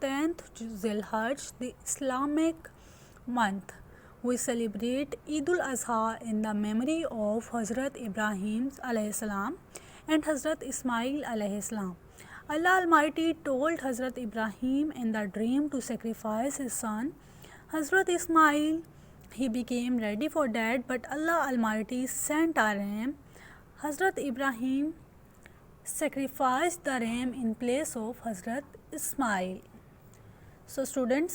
10th Zilhajj, the Islamic month. We celebrate Eid al-Azha in the memory of Hazrat Ibrahim alayhi salam and Hazrat Ismail alayhi salam. Allah Almighty told Hazrat Ibrahim in the dream to sacrifice his son, Hazrat Ismail. He became ready for that, but Allah Almighty sent a ram. Hazrat Ibrahim sacrificed the ram in place of Hazrat Ismail. So students,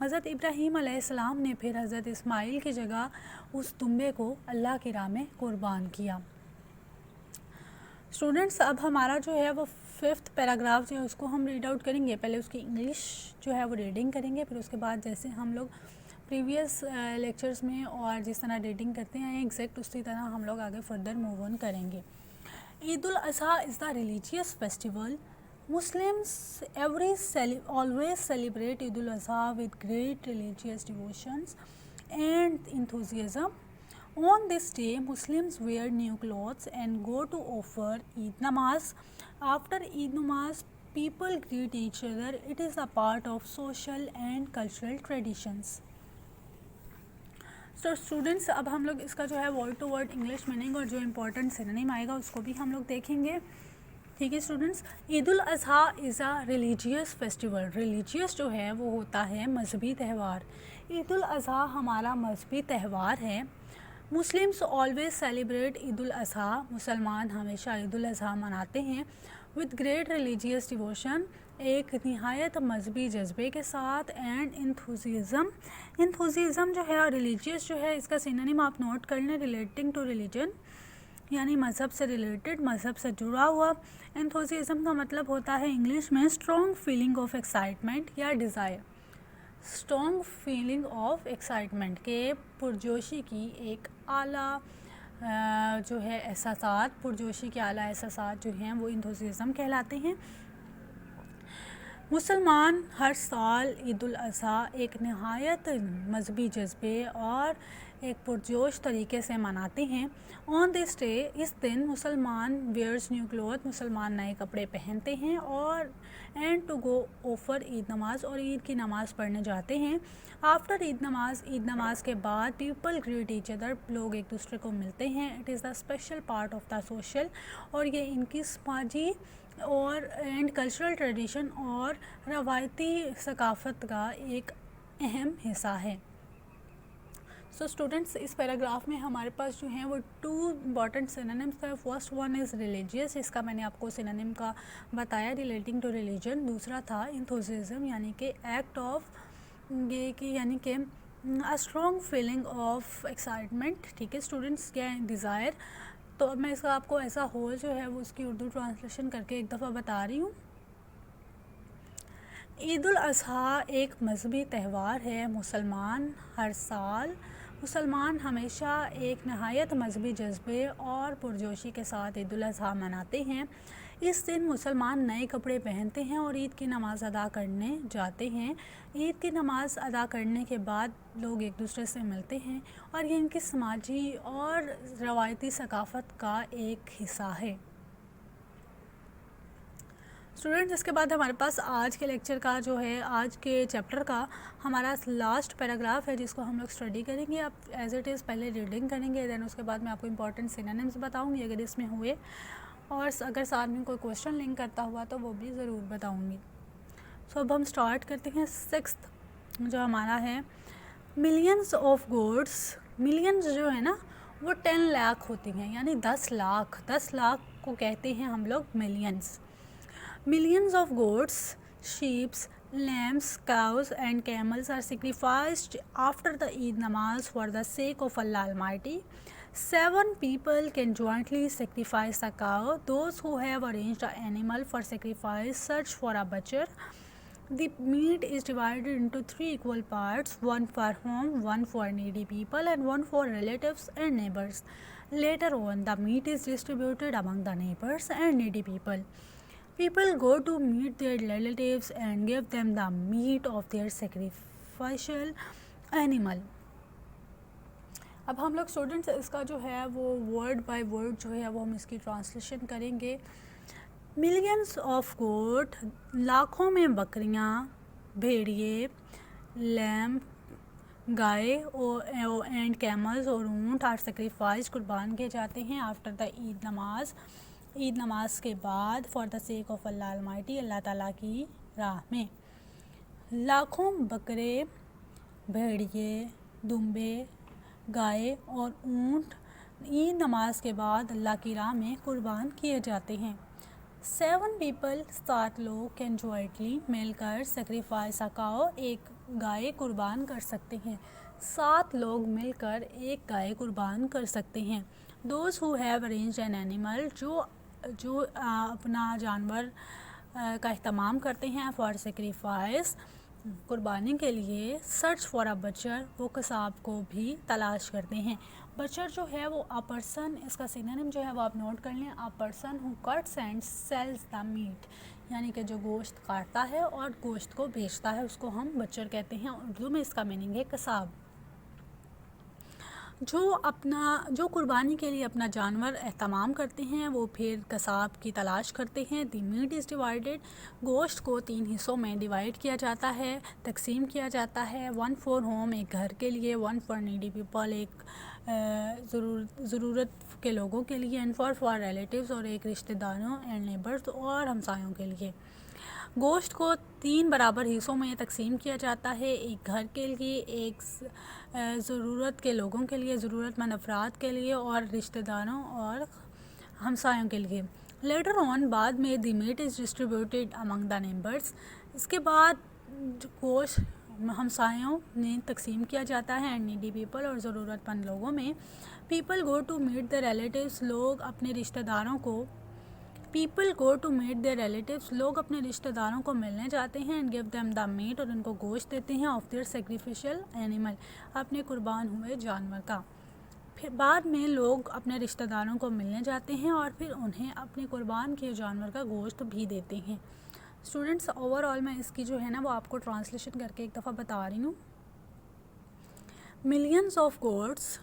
حضرت ابراہیم علیہ السلام نے پھر حضرت اسماعیل کی جگہ اس دمبے کو اللہ کی راہ میں قربان کیا۔ اسٹوڈنٹس اب ہمارا جو ہے وہ 5th پیراگراف جو ہے اس کو ہم ریڈ آؤٹ کریں گے۔ پہلے اس کی انگلش جو ہے وہ ریڈنگ کریں گے، پھر اس کے بعد جیسے ہم لوگ پریویس لیکچرز میں اور جس طرح ریڈنگ کرتے ہیں ایگزیکٹ اسی طرح ہم لوگ آگے فردر موو آن کریں گے۔ Eid al-Adha is the religious festival. Muslims always celebrate Eid al-Adha with great religious devotions and enthusiasm. On this day, Muslims wear new clothes and go to offer Eid namaz. After Eid namaz, people greet each other. It is a part of social and cultural traditions. تو students اب ہم لوگ اس کا جو ہے word to word English meaning اور جو امپورٹنٹ سینونیم آئے گا اس کو بھی ہم لوگ دیکھیں گے۔ ٹھیک ہے students, Eid al-Adha is a religious festival. Religious جو ہے وہ ہوتا ہے مذہبی تہوار. عید الاضحیٰ ہمارا مذہبی تہوار ہے. Muslims always celebrate Eid al Adha. مسلمان ہمیشہ عید الاضحیٰ مناتے ہیں وتھ گریٹ ریلیجیس ڈیووشن، ایک نہایت مذہبی جذبے کے ساتھ، اینڈ انتھوزیزم. انتھوزیزم جو ہے ریلیجیس جو ہے اس کا سینونیم آپ نوٹ کر لیں، ریلیٹنگ ٹو ریلیجن یعنی مذہب سے ریلیٹڈ، مذہب سے جڑا ہوا. انتھوزیزم کا مطلب ہوتا ہے انگلش میں اسٹرانگ فیلنگ آف ایکسائٹمنٹ یا Dzire. Strong feeling of excitement کے پرجوشی کی ایک اعلیٰ جو ہے احساسات، پرجوشی کے اعلیٰ احساسات جو ہیں وہ انتھوزیزم کہلاتے ہیں. مسلمان ہر سال عید الاضحیٰ ایک نہایت مذہبی جذبے اور ایک پرجوش طریقے سے مناتے ہیں. آن دس ڈے، اس دن مسلمان ویئرز نیو کلوتھ، مسلمان نئے کپڑے پہنتے ہیں اور اینڈ ٹو گو اوفر عید نماز، اور عید کی نماز پڑھنے جاتے ہیں. آفٹر عید نماز کے بعد پیپل گریٹ ایچ ادر، لوگ ایک دوسرے کو ملتے ہیں. It is the special part of the social, اور یہ ان کی سماجی اور اینڈ کلچرل ٹریڈیشن اور روایتی ثقافت کا ایک اہم حصہ ہے. سو اسٹوڈنٹس اس پیراگراف میں ہمارے پاس جو ہیں وہ 2 امپورٹنٹ سینونیمس ہیں. فرسٹ ون از ریلیجیس، اس کا میں نے آپ کو سینونیم کا بتایا، ریلیٹنگ ٹو ریلیجن. دوسرا تھا انتھوزیزم یعنی کہ ایکٹ آف یہ کہ یعنی کہ اسٹرانگ فیلنگ آف ایکسائٹمنٹ. ٹھیک ہے اسٹوڈنٹس، کیا ہے ڈیزائر. تو اب میں اس کا آپ کو ایسا ہول جو ہے وہ اس کی اردو ٹرانسلیشن کر کے ایک دفعہ بتا رہی ہوں. عید الاضحیٰ ایک مذہبی تہوار ہے. مسلمان ہمیشہ ایک نہایت مذہبی جذبے اور پرجوشی کے ساتھ عید الاضحیٰ مناتے ہیں. اس دن مسلمان نئے کپڑے پہنتے ہیں اور عید کی نماز ادا کرنے جاتے ہیں. عید کی نماز ادا کرنے کے بعد لوگ ایک دوسرے سے ملتے ہیں اور یہ ان کی سماجی اور روایتی ثقافت کا ایک حصہ ہے. اسٹوڈنٹس اس کے بعد ہمارے پاس آج کے لیکچر کا جو ہے آج کے چیپٹر کا ہمارا لاسٹ پیراگراف ہے جس کو ہم لوگ اسٹڈی کریں گے. آپ ایز اٹ از پہلے ریڈنگ کریں گے، دین اس کے بعد میں آپ کو امپورٹنٹ سینونیمز بتاؤں گی اگر اس میں ہوئے، اور اگر ساتھ میں کوئی کویشچن لنک کرتا ہوا تو وہ بھی ضرور بتاؤں گی. سو اب ہم اسٹارٹ کرتے ہیں. 6th جو ہمارا ہے ملینز آف گوڈس. ملینز جو ہے نا وہ 10 لاکھ ہوتی ہیں، یعنی 10 لاکھ کو کہتے ہیں ہم لوگ millions. Millions of goats, sheep, lambs, cows and camels are sacrificed after the Eid namaz for the sake of Allah Almighty. 7 people can jointly sacrifice a cow. Those who have arranged an animal for sacrifice search for a butcher. The meat is divided into 3 equal parts, one for home, one for needy people and one for relatives and neighbors. Later on, the meat is distributed among the neighbors and needy people. People go to meet their relatives and give them the meat of their sacrificial animal. اب ہم لوگ students اس کا جو ہے وہ word by word جو ہے وہ ہم اس کی ٹرانسلیشن کریں گے. ملینس آف گوٹ، لاکھوں میں بکریاں، بھیڑیے، لیمب گائے اینڈ کیملز اور اونٹ آر سیکریفائز قربان کیے جاتے ہیں آفٹر دا عید نماز کے بعد for the sake of Allah almighty, Allah تعالیٰ کی راہ میں. لاکھوں بکرے، بھیڑیے، دمبے، گائے اور اونٹ عید نماز کے بعد اللہ کی راہ میں قربان کیے جاتے ہیں. 7 people 7 لوگ کین جوائنٹلی مل کر سیکریفائس اے کاؤ، ایک گائے قربان کر سکتے ہیں. 7 لوگ مل کر ایک گائے قربان کر سکتے ہیں. Those who have arranged an animal, جو اپنا جانور کا اہتمام کرتے ہیں فار سیکریفائس, قربانی کے لیے. سرچ فار اے بچر, وہ قصاب کو بھی تلاش کرتے ہیں. بچر جو ہے وہ اے پرسن, اس کا سینونیم جو ہے وہ آپ نوٹ کر لیں, a person who cuts and sells the meat, یعنی کہ جو گوشت کاٹتا ہے اور گوشت کو بیچتا ہے اس کو ہم بچر کہتے ہیں. اردو میں اس کا میننگ ہے قصاب. جو قربانی کے لیے اپنا جانور اہتمام کرتے ہیں وہ پھر قصاب کی تلاش کرتے ہیں. دی میٹ از ڈیوائڈیڈ, گوشت کو 3 حصوں میں ڈیوائڈ کیا جاتا ہے, تقسیم کیا جاتا ہے. 1 فار ہوم, ایک گھر کے لیے. 1 فار نیڈی پیپل, ایک ضرورت کے لوگوں کے لیے. اینڈ فار ریلیٹیوز, اور ایک رشتہ داروں اینڈ نیبرز, اور ہمسایوں کے لیے. گوشت کو 3 برابر حصوں میں تقسیم کیا جاتا ہے, ایک گھر کے لیے, ایک ضرورت کے لوگوں کے لیے, ضرورت مند افراد کے لیے, اور رشتہ داروں اور ہمسایوں کے لیے. لیٹر آن, بعد میں, the meat is distributed among the neighbours, اس کے بعد گوشت ہمسایوں نے تقسیم کیا جاتا ہے. اینڈ نیڈی پیپل, اور ضرورت مند لوگوں میں. People go to meet the relatives, لوگ اپنے رشتہ داروں کو لوگ اپنے رشتہ داروں کو ملنے جاتے ہیں. And give them the meat, اور ان کو گوشت دیتے ہیں. آف دیئر سیکریفیشل اینیمل, اپنے قربان ہوئے جانور کا. پھر بعد میں لوگ اپنے رشتہ داروں کو ملنے جاتے ہیں اور پھر انہیں اپنے قربان کیے جانور کا گوشت بھی دیتے ہیں. اسٹوڈنٹس, اوور آل میں اس کی جو ہے نا وہ آپ کو ٹرانسلیشن کر کے ایک دفعہ بتا رہی ہوں. ملینز آف گوٹس,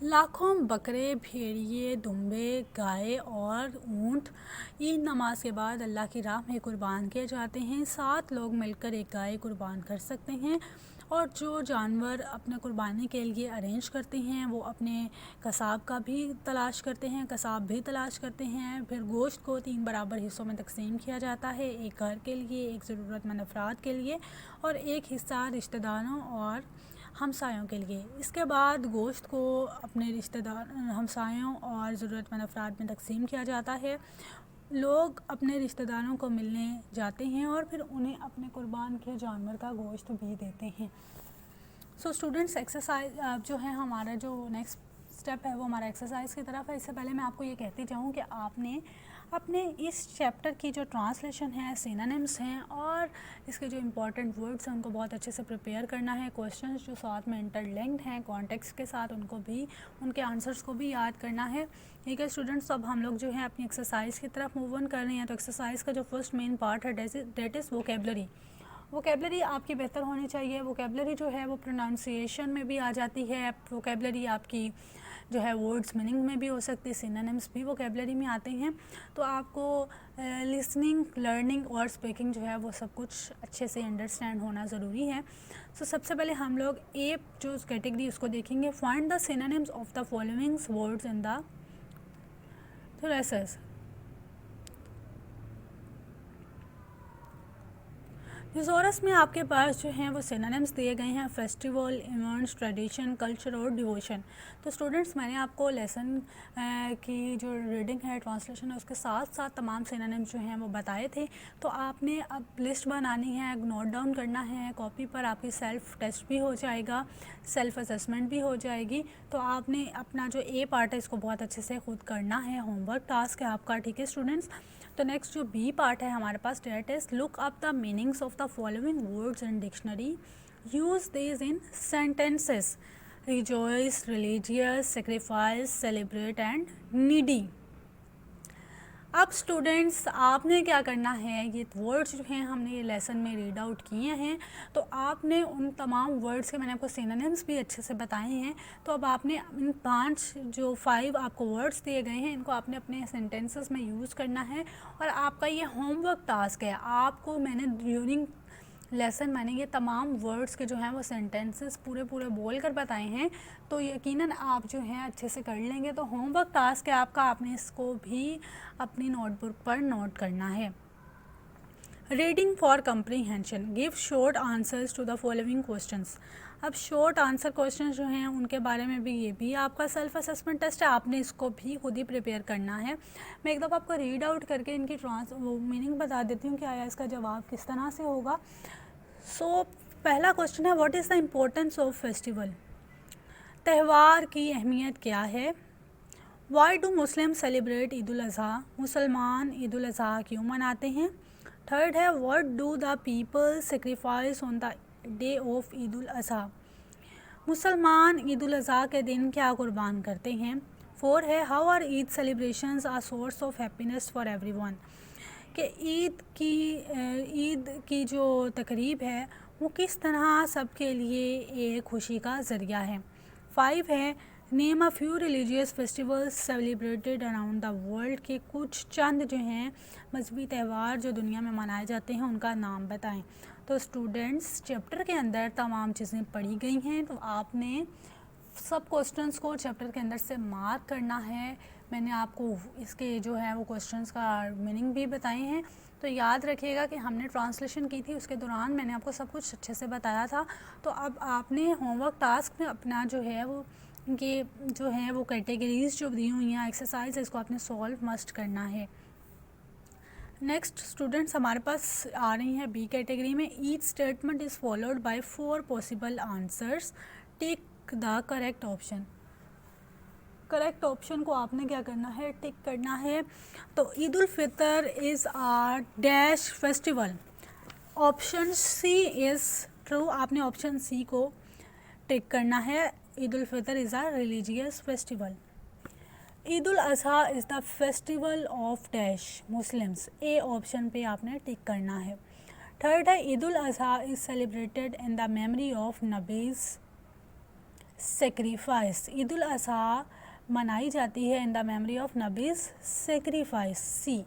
لاکھوں بکرے, بھیڑیے, دمبے, گائے اور اونٹ عید نماز کے بعد اللہ کی راہ میں قربان کیے جاتے ہیں. 7 لوگ مل کر ایک گائے قربان کر سکتے ہیں, اور جو جانور اپنے قربانی کے لیے ارینج کرتے ہیں وہ اپنے قصاب کا بھی تلاش کرتے ہیں, قصاب بھی تلاش کرتے ہیں. پھر گوشت کو 3 برابر حصوں میں تقسیم کیا جاتا ہے, ایک گھر کے لیے, ایک ضرورت مند افراد کے لیے, اور ایک حصہ رشتہ داروں اور ہمسایوں کے لیے. اس کے بعد گوشت کو اپنے رشتہ دار, ہمسایوں اور ضرورت مند افراد میں تقسیم کیا جاتا ہے. لوگ اپنے رشتہ داروں کو ملنے جاتے ہیں اور پھر انہیں اپنے قربان کے جانور کا گوشت بھی دیتے ہیں. سو اسٹوڈنٹس, ایکسرسائز جو ہے ہمارا جو نیکسٹ اسٹیپ ہے وہ ہمارا ایکسرسائز کی طرف ہے. اس سے پہلے میں آپ کو یہ کہتی جاؤں کہ آپ نے اپنے اس چیپٹر کی جو ٹرانسلیشن ہے, سینونیمس ہیں اور اس کے جو امپورٹنٹ ورڈس ہیں ان کو بہت اچھے سے پریپیئر کرنا ہے. کویشچنز جو ساتھ میں انٹر لنکڈ ہیں کانٹیکسٹ کے ساتھ, ان کو بھی, ان کے آنسرس کو بھی یاد کرنا ہے. ٹھیک ہے اسٹوڈنٹس, اب ہم لوگ جو ہے اپنی ایکسرسائز کی طرف موو آن کر رہے ہیں. تو ایکسرسائز کا جو فرسٹ مین پارٹ ہے دیٹ از ووکیبلری. ووکیبلری آپ کی بہتر ہونی چاہیے. ووکیبلری جو ہے وہ پروناؤنسیشن میں بھی آ جاتی ہے. ووکیبلری آپ کی جو ہے ورڈز میننگ میں بھی ہو سکتی ہے, سینونیمس بھی ووکیبلری میں آتے ہیں. تو آپ کو لسننگ, لرننگ اور اسپیکنگ جو ہے وہ سب کچھ اچھے سے انڈرسٹینڈ ہونا ضروری ہے. سو سب سے پہلے ہم لوگ اے جو کیٹیگری اس کو دیکھیں گے. Find the synonyms of the following words in the thesaurus. Thesaurus میں آپ کے پاس جو ہیں وہ سینونیمس دیے گئے ہیں, فیسٹیول, ایونٹس, ٹریڈیشن, کلچر اور ڈیووشن. تو اسٹوڈنٹس, میں نے آپ کو لیسن کی جو ریڈنگ ہے, ٹرانسلیشن ہے, اس کے ساتھ ساتھ تمام سینونیمس جو ہیں وہ بتائے تھے. تو آپ نے اب لسٹ بنانی ہے, نوٹ ڈاؤن کرنا ہے کاپی پر. آپ کی سیلف ٹیسٹ بھی ہو جائے گا, سیلف اسسمنٹ بھی ہو جائے گی. تو آپ نے اپنا جو اے پارٹ ہے اس کو بہت اچھے سے خود کرنا ہے, ہوم ورک ٹاسک ہے آپ کا. ٹھیک ہے اسٹوڈنٹس. تو نیکسٹ جو بی پارٹ ہے ہمارے پاس, that is look up the meanings of the following words in dictionary, use these in sentences. Rejoice, religious, sacrifice, celebrate and needy. اب اسٹوڈنٹس, آپ نے کیا کرنا ہے, یہ ورڈز جو ہیں ہم نے یہ لیسن میں ریڈ آؤٹ کیے ہیں. تو آپ نے ان تمام ورڈز کے, میں نے آپ کو سینونیمس بھی اچھے سے بتائے ہیں. تو اب آپ نے ان 5 آپ کو ورڈز دیے گئے ہیں, ان کو آپ نے اپنے سینٹینسز میں یوز کرنا ہے. اور آپ کا یہ ہوم ورک ٹاسک ہے. آپ کو میں نے ڈیورنگ لیسن میں نے یہ تمام ورڈز کے جو ہیں وہ سینٹینسز پورے بول کر بتائے ہیں. تو یقیناً آپ جو ہیں اچھے سے کر لیں گے. تو ہوم ورک ٹاسک ہے آپ کا, آپ نے اس کو بھی اپنی نوٹ بک پر نوٹ کرنا ہے. Reading for comprehension, give short answers to the following questions. اب شارٹ آنسر کوسچنس جو ہیں ان کے بارے میں بھی, یہ بھی آپ کا سیلف اسسمنٹ ٹیسٹ ہے, آپ نے اس کو بھی خود ہی پریپیئر کرنا ہے. میں ایک دفعہ آپ کو ریڈ آؤٹ کر کے ان کی میننگ بتا دیتی ہوں کہ آیا اس کا جواب کس طرح سے ہوگا. سو پہلا کوشچن ہے what is the importance of festival. تہوار کی اہمیت کیا ہے. Why do Muslim celebrate Eid al Adha. مسلمان عید الاضحیٰ کیوں مناتے ہیں. تھرڈ ہے what do the people sacrifice on the day of Eid al Adha. مسلمان عید الاضحیٰ کے دن کیا قربان کرتے ہیں. فور ہے how are Eid celebrations are source of happiness for everyone. کہ عید کی جو تقریب ہے وہ کس طرح سب کے لیے ایک خوشی کا ذریعہ ہے. 5 ہے name a few religious festivals celebrated around the world. کے کچھ چند جو ہیں مذہبی تہوار جو دنیا میں منائے جاتے ہیں ان کا نام بتائیں. تو اسٹوڈنٹس چیپٹر کے اندر تمام چیزیں پڑھی گئی ہیں, تو آپ نے سب کوسچنس کو چیپٹر کے اندر سے مارک کرنا ہے. میں نے آپ کو اس کے جو ہے وہ کوسچنس کا میننگ بھی بتائے ہیں. تو یاد رکھیے گا کہ ہم نے ٹرانسلیشن کی تھی, اس کے دوران میں نے آپ کو سب کچھ اچھے سے بتایا تھا. تو اب آپ نے ہوم ورک ٹاسک میں اپنا جو ہے وہ کہ جو ہے وہ کیٹیگریز جو دی ہوئی ہیں ایکسرسائز اس کو آپ نے سولو مسٹ کرنا ہے. نیکسٹ اسٹوڈنٹس ہمارے پاس آ رہی ہیں بی کیٹیگری میں. Each statement is followed by 4 possible answers. Tick the correct option. Correct option کو آپ نے کیا کرنا ہے, ٹک کرنا ہے. تو Eid al Fitr is a dash festival. Option C is true. آپ نے آپشن سی کو ٹک کرنا ہے. Eid al Fitr is a religious festival. Eid al-Adha is the festival of dash Muslims. A option پہ آپ نے ٹک کرنا ہے. تھرڈ ہے Eid al-Adha is celebrated in the memory of نبیز سیکریفائس. عید الاضحیٰ منائی جاتی ہے ان دا میموری آف نبیز سیکریفائس. سی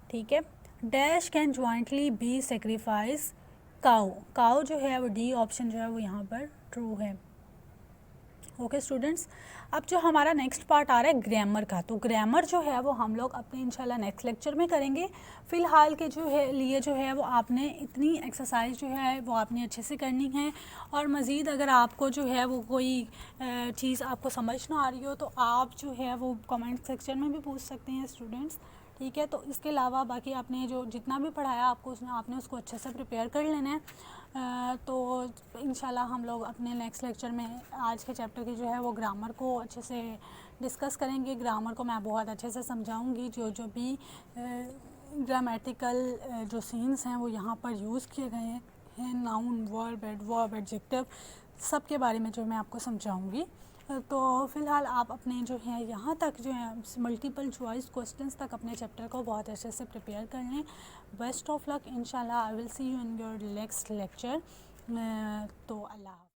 ٹھیک ہے. Dash can jointly be sacrifice cow. Cow جو ہے وہ ڈی آپشن جو ہے وہ یہاں پر ٹرو ہے. اوکے اسٹوڈنٹس, اب جو ہمارا نیکسٹ پارٹ آ رہا ہے گرامر کا. تو گرامر جو ہے وہ ہم لوگ اپنے انشاءاللہ نیکسٹ لیکچر میں کریں گے. فی الحال کے جو ہے لیے جو ہے وہ آپ نے اتنی ایکسرسائز جو ہے وہ آپ نے اچھے سے کرنی ہے. اور مزید اگر آپ کو جو ہے وہ کوئی چیز آپ کو سمجھ نہ آ رہی ہو تو آپ جو ہے وہ کمنٹ سیکشن میں بھی پوچھ سکتے ہیں اسٹوڈنٹس. ٹھیک ہے. تو اس کے علاوہ باقی آپ نے جو جتنا بھی پڑھایا آپ کو آپ نے اس کو اچھے سے پریپیئر کر لینا ہے. تو انشاءاللہ ہم لوگ اپنے نیکسٹ لیکچر میں آج کے چیپٹر کی جو ہے وہ گرامر کو اچھے سے ڈسکس کریں گے. گرامر کو میں بہت اچھے سے سمجھاؤں گی. جو بھی گرامیٹیکل جو سینس ہیں وہ یہاں پر یوز کیے گئے ہیں, ناؤن, ورب, ایڈجیکٹو, سب کے بارے میں جو میں آپ کو سمجھاؤں گی. تو فی الحال آپ اپنے جو ہے یہاں تک جو ہے ملٹیپل چوائس کوسچنس تک اپنے چیپٹر کو بہت اچھے سے پریپیئر کر لیں. Best of luck. انشاءاللہ I will see you in your next lecture. تو اللہ حافظ.